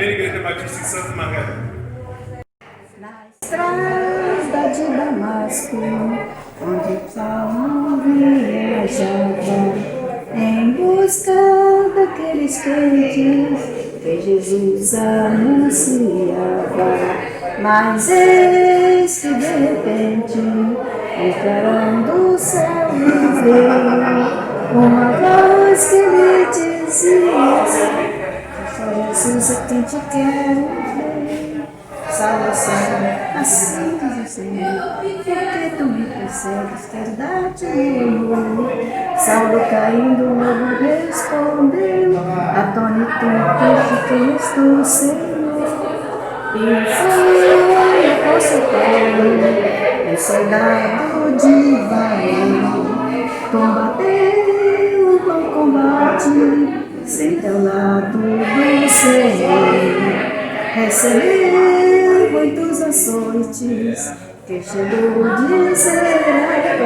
Primeira Igreja Batista em Santa Margarida. Na estrada de Damasco, onde Paulo viajava, em busca daqueles crentes que Jesus anunciava. Mas eis que de repente, um clarão do céu lhe veio, uma voz que lhe dizia: só Jesus é quem te quero ver. Salvação, assim diz o Senhor, porque tu me persegues, quero dar-te meu amor. Saulo caindo logo respondeu, atônito, que estou, Senhor. E foi ao seu colo, um soldado de valor, combateu o bom combate, sempre ao lado do Senhor. Recebeu muitos açoites, que chegou de Israel.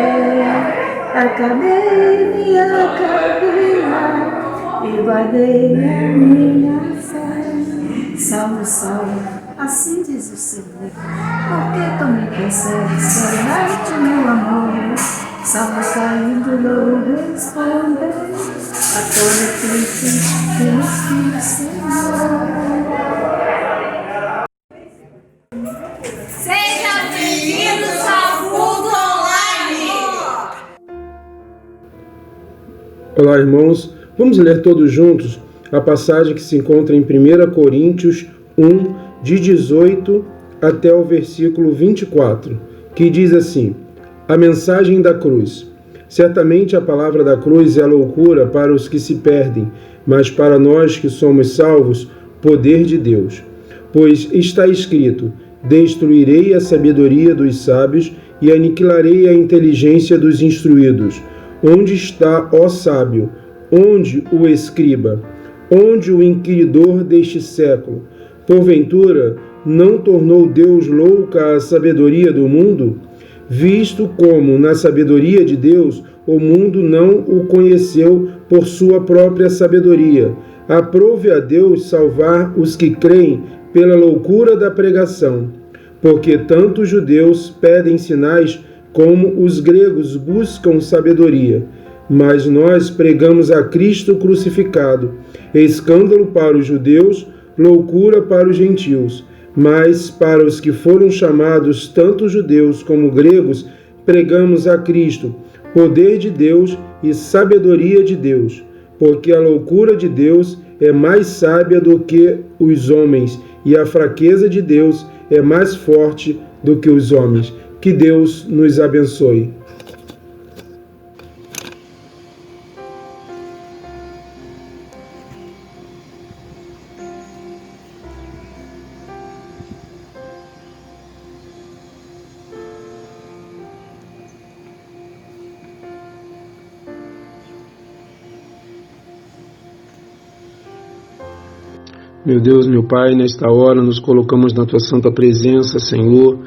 Acabei minha carreira e guardei a minha fé. Saulo, Saulo, assim diz o Senhor, porque tu me persegues, quero dar-te meu amor. Saulo caindo logo respondeu, atônito, que o Senhor. Sejam bem-vindos ao Culto Online! Olá, irmãos. Vamos ler todos juntos a passagem que se encontra em 1 Coríntios 1, de 18 até o versículo 24, que diz assim: a mensagem da cruz. Certamente a palavra da cruz é loucura para os que se perdem, mas para nós que somos salvos, poder de Deus. Pois está escrito: destruirei a sabedoria dos sábios e aniquilarei a inteligência dos instruídos. Onde está, ó sábio? Onde o escriba? Onde o inquiridor deste século? Porventura, não tornou Deus louca a sabedoria do mundo? Visto como, na sabedoria de Deus, o mundo não o conheceu por sua própria sabedoria. Aprove a Deus salvar os que creem pela loucura da pregação. Porque tanto os judeus pedem sinais, como os gregos buscam sabedoria. Mas nós pregamos a Cristo crucificado, escândalo para os judeus, loucura para os gentios. Mas para os que foram chamados, tanto judeus como gregos, pregamos a Cristo, poder de Deus e sabedoria de Deus. Porque a loucura de Deus é mais sábia do que os homens, e a fraqueza de Deus é mais forte do que os homens. Que Deus nos abençoe. Meu Deus, meu Pai, nesta hora nos colocamos na Tua santa presença, Senhor,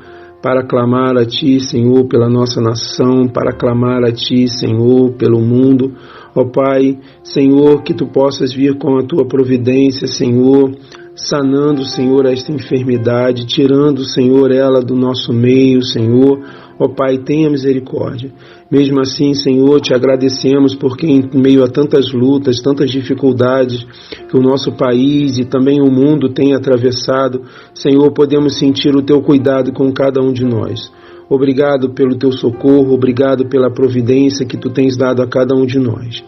para clamar a Ti, Senhor, pela nossa nação, para clamar a Ti, Senhor, pelo mundo. Ó Pai, Senhor, que Tu possas vir com a Tua providência, Senhor, sanando, Senhor, esta enfermidade, tirando, Senhor, ela do nosso meio, Senhor. Ó Pai, tenha misericórdia. Mesmo assim, Senhor, te agradecemos porque em meio a tantas lutas, tantas dificuldades que o nosso país e também o mundo tem atravessado, Senhor, podemos sentir o Teu cuidado com cada um de nós. Obrigado pelo Teu socorro, obrigado pela providência que Tu tens dado a cada um de nós.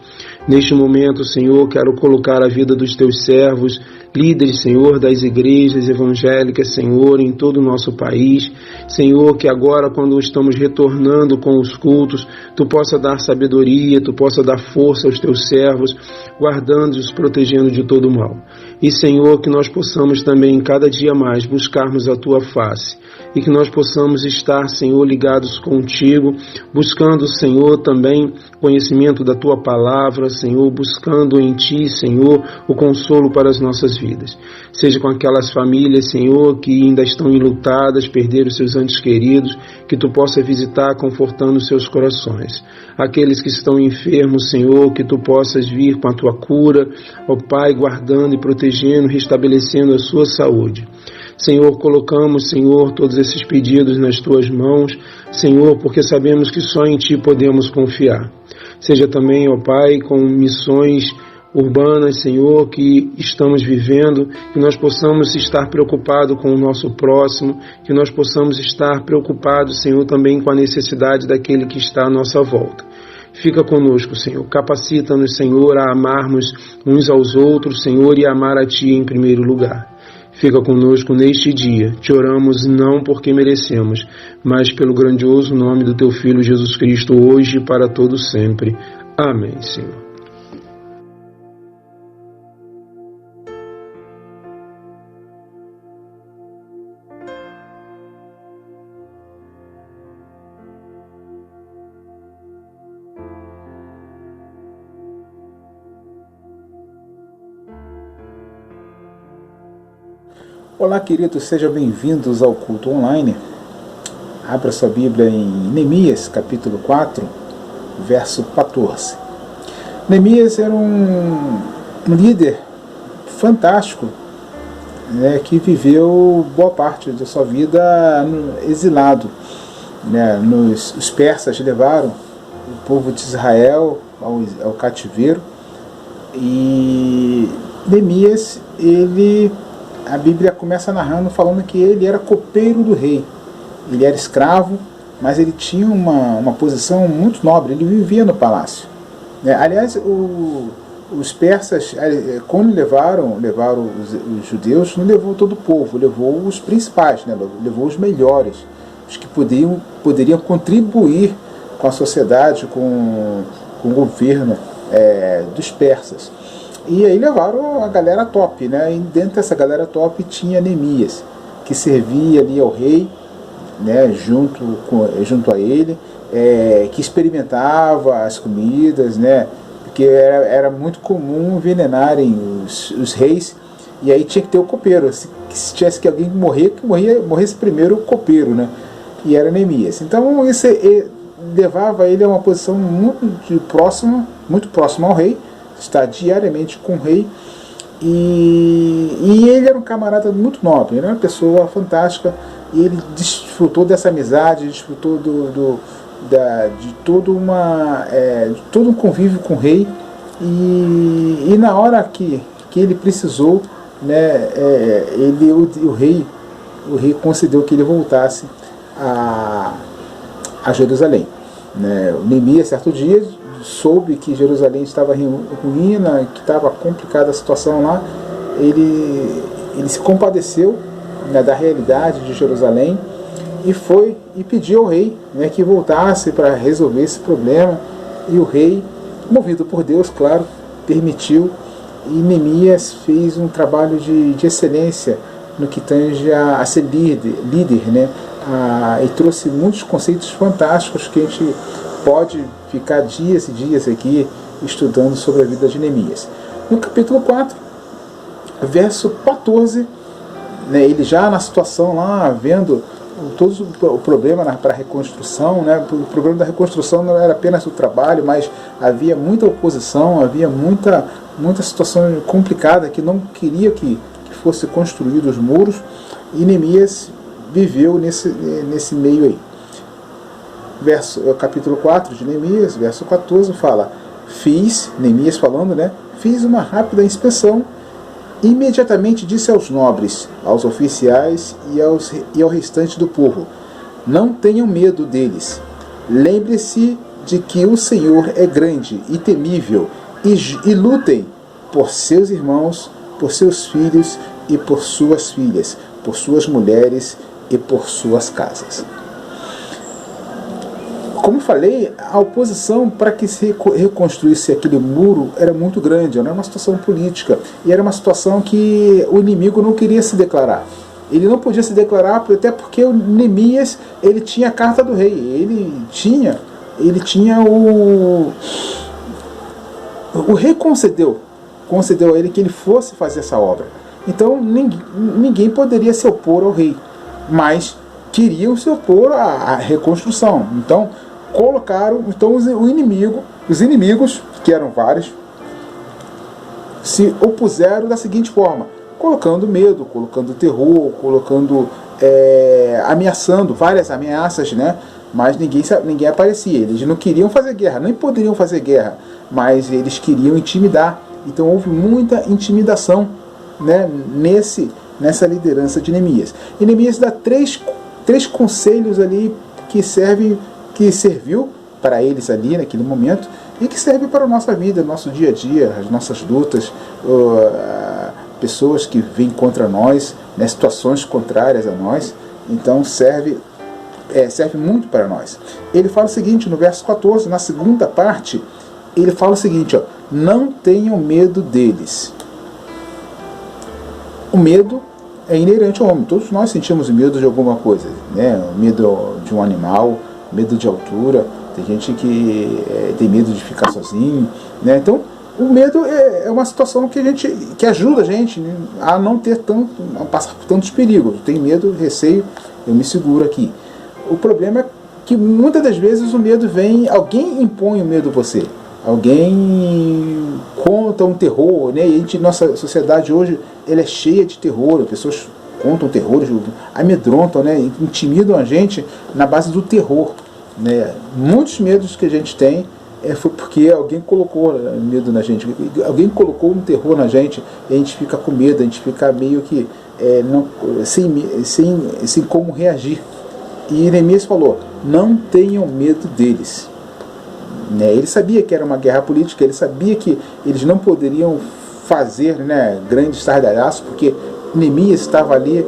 Neste momento, Senhor, quero colocar a vida dos Teus servos, líderes, Senhor, das igrejas evangélicas, Senhor, em todo o nosso país. Senhor, que agora, quando estamos retornando com os cultos, Tu possa dar sabedoria, Tu possa dar força aos Teus servos, guardando e os protegendo de todo o mal. E, Senhor, que nós possamos também, cada dia mais, buscarmos a Tua face. E que nós possamos estar, Senhor, ligados contigo, buscando, Senhor, também conhecimento da Tua palavra, Senhor, buscando em Ti, Senhor, o consolo para as nossas vidas. Seja com aquelas famílias, Senhor, que ainda estão enlutadas, perderam seus entes queridos, que Tu possa visitar, confortando os seus corações. Aqueles que estão enfermos, Senhor, que Tu possas vir com a Tua cura, ó Pai, guardando e protegendo protegendo, restabelecendo a sua saúde. Senhor, colocamos, Senhor, todos esses pedidos nas Tuas mãos, Senhor, porque sabemos que só em Ti podemos confiar. Seja também, ó Pai, com missões urbanas, Senhor, que estamos vivendo, que nós possamos estar preocupados com o nosso próximo, que nós possamos estar preocupados, Senhor, também com a necessidade daquele que está à nossa volta. Fica conosco, Senhor. Capacita-nos, Senhor, a amarmos uns aos outros, Senhor, e a amar a Ti em primeiro lugar. Fica conosco neste dia. Te oramos não porque merecemos, mas pelo grandioso nome do Teu Filho Jesus Cristo, hoje e para todo sempre. Amém, Senhor. Olá, queridos, sejam bem-vindos ao culto online. Abra sua Bíblia em Neemias, capítulo 4, verso 14. Neemias era um líder fantástico, né, que viveu boa parte da sua vida exilado. Né, os persas levaram o povo de Israel ao cativeiro, e Neemias, a Bíblia começa narrando, falando que ele era copeiro do rei. Ele era escravo, mas ele tinha uma posição muito nobre, ele vivia no palácio. Aliás, os persas, quando levaram os judeus, não levou todo o povo, levou os principais, né? Levou os melhores, os que poderiam contribuir com a sociedade, com o governo dos persas. E aí levaram a galera top, né? E dentro dessa galera top tinha Neemias, que servia ali ao rei, né? junto a ele, que experimentava as comidas, né? Porque era muito comum envenenarem os reis, e aí tinha que ter o copeiro. Se tivesse que alguém morrer, morresse primeiro o copeiro, né? E era Neemias. Então isso levava ele a uma posição muito próxima ao rei, está diariamente com o rei, e ele era um camarada muito nobre, era uma pessoa fantástica, e ele desfrutou dessa amizade, desfrutou de todo um convívio com o rei, e na hora que ele precisou, né, o rei concedeu que ele voltasse a Jerusalém. Né? Neemias, certo dia, soube que Jerusalém estava em ruína, que estava complicada a situação lá. Ele se compadeceu, né, da realidade de Jerusalém, e foi e pediu ao rei, né, que voltasse para resolver esse problema. E o rei, movido por Deus, claro, permitiu, e Neemias fez um trabalho de excelência no que tange a ser líder, né, e trouxe muitos conceitos fantásticos que a gente pode ficar dias e dias aqui estudando sobre a vida de Neemias. No capítulo 4, verso 14, né, ele já na situação lá, vendo todo o problema para a reconstrução, né, o problema da reconstrução não era apenas o trabalho, mas havia muita oposição, havia muita situação complicada, que não queria que fosse construídos os muros, e Neemias viveu nesse meio aí. Capítulo 4 de Neemias, verso 14, fala: Neemias falando, né? Fiz uma rápida inspeção, e imediatamente disse aos nobres, aos oficiais e ao restante do povo: não tenham medo deles. Lembre-se de que o Senhor é grande e temível, e lutem por seus irmãos, por seus filhos e por suas filhas, por suas mulheres e por suas casas. Como falei, a oposição para que se reconstruísse aquele muro era muito grande, era uma situação política, e era uma situação que o inimigo não queria se declarar. Ele não podia se declarar, até porque o Neemias, ele tinha a carta do rei, ele tinha o rei concedeu a ele que ele fosse fazer essa obra. Então ninguém poderia se opor ao rei, mas queriam se opor à reconstrução. Então colocaram os inimigos, que eram vários, se opuseram da seguinte forma: colocando medo, colocando terror, colocando, ameaçando, várias ameaças, né? Mas ninguém aparecia. Eles não queriam fazer guerra, nem poderiam fazer guerra, mas eles queriam intimidar. Então houve muita intimidação, né, nessa liderança de Neemias. E Neemias dá três conselhos ali que serviu para eles ali naquele momento e que serve para a nossa vida, nosso dia a dia, as nossas lutas, pessoas que vêm contra nós, né, situações contrárias a nós. Então serve muito para nós. Ele fala o seguinte no verso 14, na segunda parte, ele fala o seguinte: não tenham medo deles. O medo é inerente ao homem. Todos nós sentimos medo de alguma coisa, né? Medo de um animal, medo de altura. Tem gente que tem medo de ficar sozinho, né? Então, o medo é uma situação que ajuda a gente, né, a não ter a passar por tantos perigos. Eu tenho medo, receio, eu me seguro aqui. O problema é que muitas das vezes o medo vem, alguém impõe o medo a você. Alguém conta um terror, né? E nossa sociedade hoje ela é cheia de terror. As pessoas contam terror, amedrontam, né? Intimidam a gente na base do terror, né? Muitos medos que a gente tem foi porque alguém colocou medo na gente. Alguém colocou um terror na gente e a gente fica com medo, a gente fica meio que sem como reagir. E Neemias falou: não tenham medo deles. Ele sabia que era uma guerra política, ele sabia que eles não poderiam fazer, né, grandes estardalhaços, porque Neemias estava ali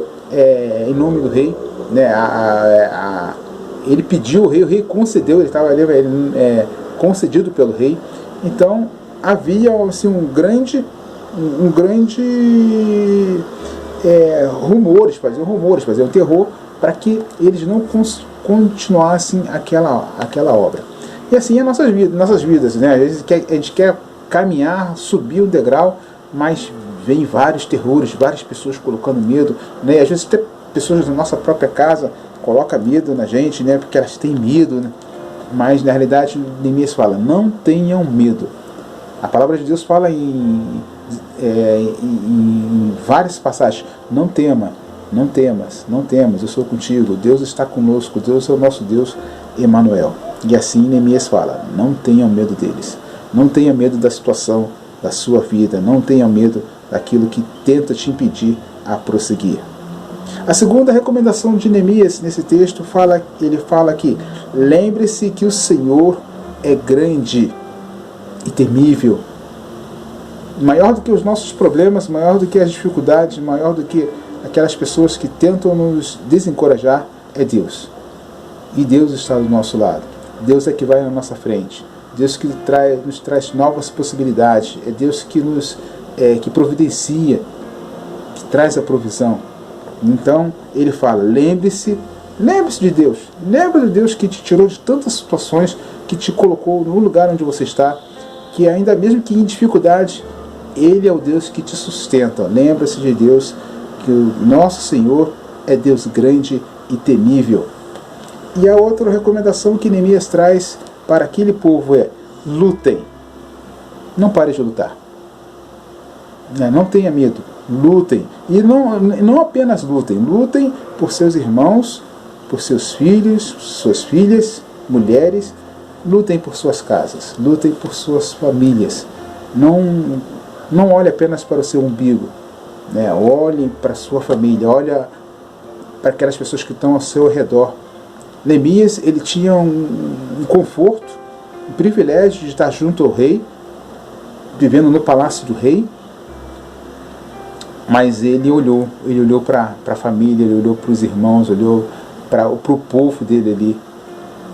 em nome do rei, né, ele pediu, o rei concedeu, ele estava ali concedido pelo rei. Então havia assim, um grande faziam terror para que eles não continuassem aquela obra. E assim é nossas vidas, né? Às vezes a gente quer caminhar, subir o degrau, mas vem vários terrores, várias pessoas colocando medo, né? E às vezes até pessoas da nossa própria casa colocam medo na gente, né? Porque elas têm medo, né? Mas na realidade Neemias fala: não tenham medo. A palavra de Deus fala em várias passagens: não temas, eu sou contigo, Deus está conosco, Deus é o nosso Deus, Emanuel. E assim Neemias fala: não tenham medo deles, não tenha medo da situação da sua vida, não tenha medo daquilo que tenta te impedir a prosseguir. A segunda recomendação de Neemias nesse texto ele fala que lembre-se que o Senhor é grande e temível, maior do que os nossos problemas, maior do que as dificuldades, maior do que aquelas pessoas que tentam nos desencorajar. É Deus, e Deus está do nosso lado. Deus é que vai na nossa frente, Deus que nos traz novas possibilidades, é Deus que que providencia, que traz a provisão. Então ele fala: lembre-se de Deus, lembre de Deus que te tirou de tantas situações, que te colocou no lugar onde você está, que ainda mesmo que em dificuldade, Ele é o Deus que te sustenta. Lembre-se de Deus, que o nosso Senhor é Deus grande e temível. E a outra recomendação que Neemias traz para aquele povo é: lutem. Não pare de lutar. Não tenha medo. Lutem. E não apenas lutem. Lutem por seus irmãos, por seus filhos, suas filhas, mulheres. Lutem por suas casas. Lutem por suas famílias. Não olhe apenas para o seu umbigo. Olhe para a sua família. Olhe para aquelas pessoas que estão ao seu redor. Neemias, ele tinha um conforto, um privilégio de estar junto ao rei, vivendo no palácio do rei, mas ele olhou para a família, ele olhou para os irmãos, olhou para o povo dele ali,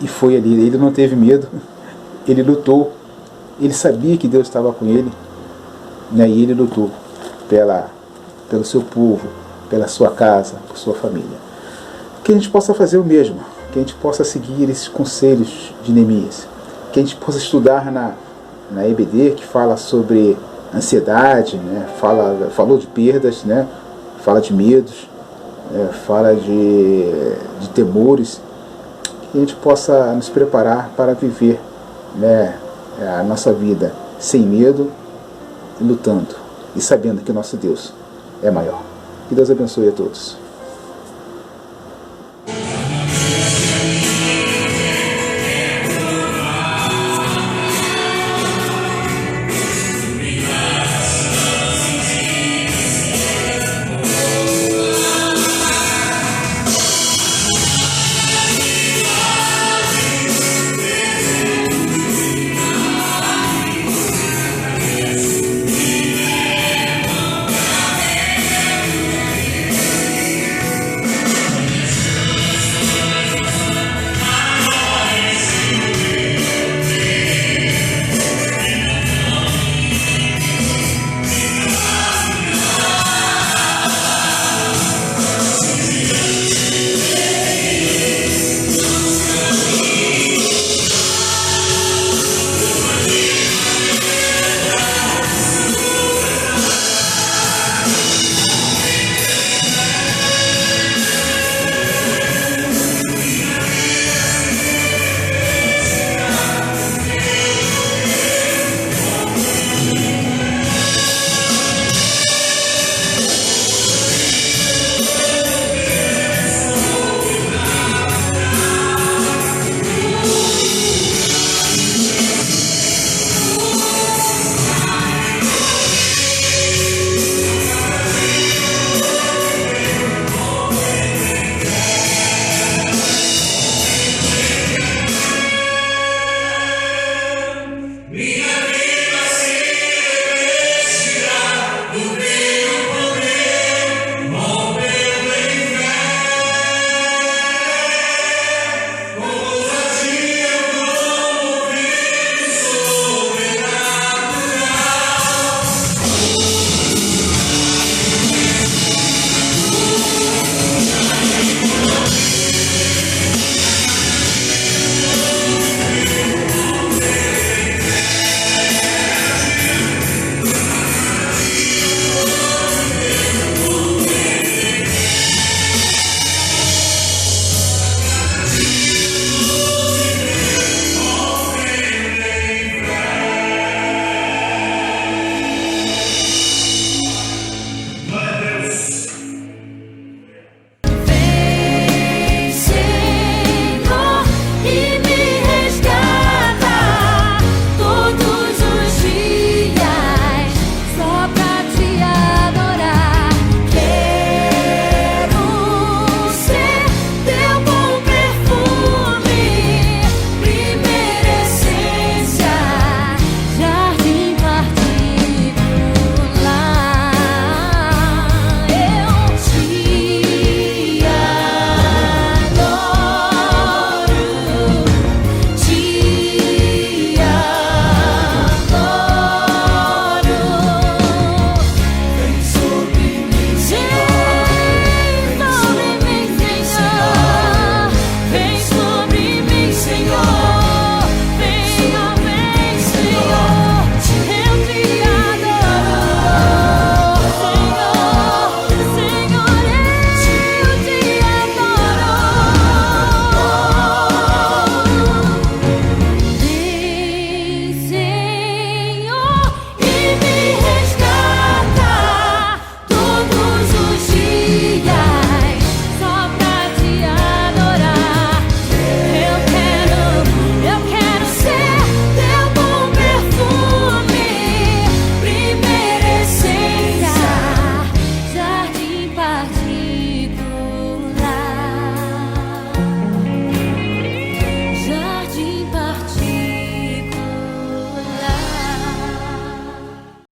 e foi ali. Ele não teve medo, ele lutou, ele sabia que Deus estava com ele, né? E ele lutou pelo seu povo, pela sua casa, por sua família. Que a gente possa fazer o mesmo, que a gente possa seguir esses conselhos de Neemias, que a gente possa estudar na EBD, que fala sobre ansiedade, né? Falou de perdas, né? Fala de medos, fala de temores, que a gente possa nos preparar para viver, né, a nossa vida sem medo, lutando. e sabendo que nosso Deus é maior. Que Deus abençoe a todos.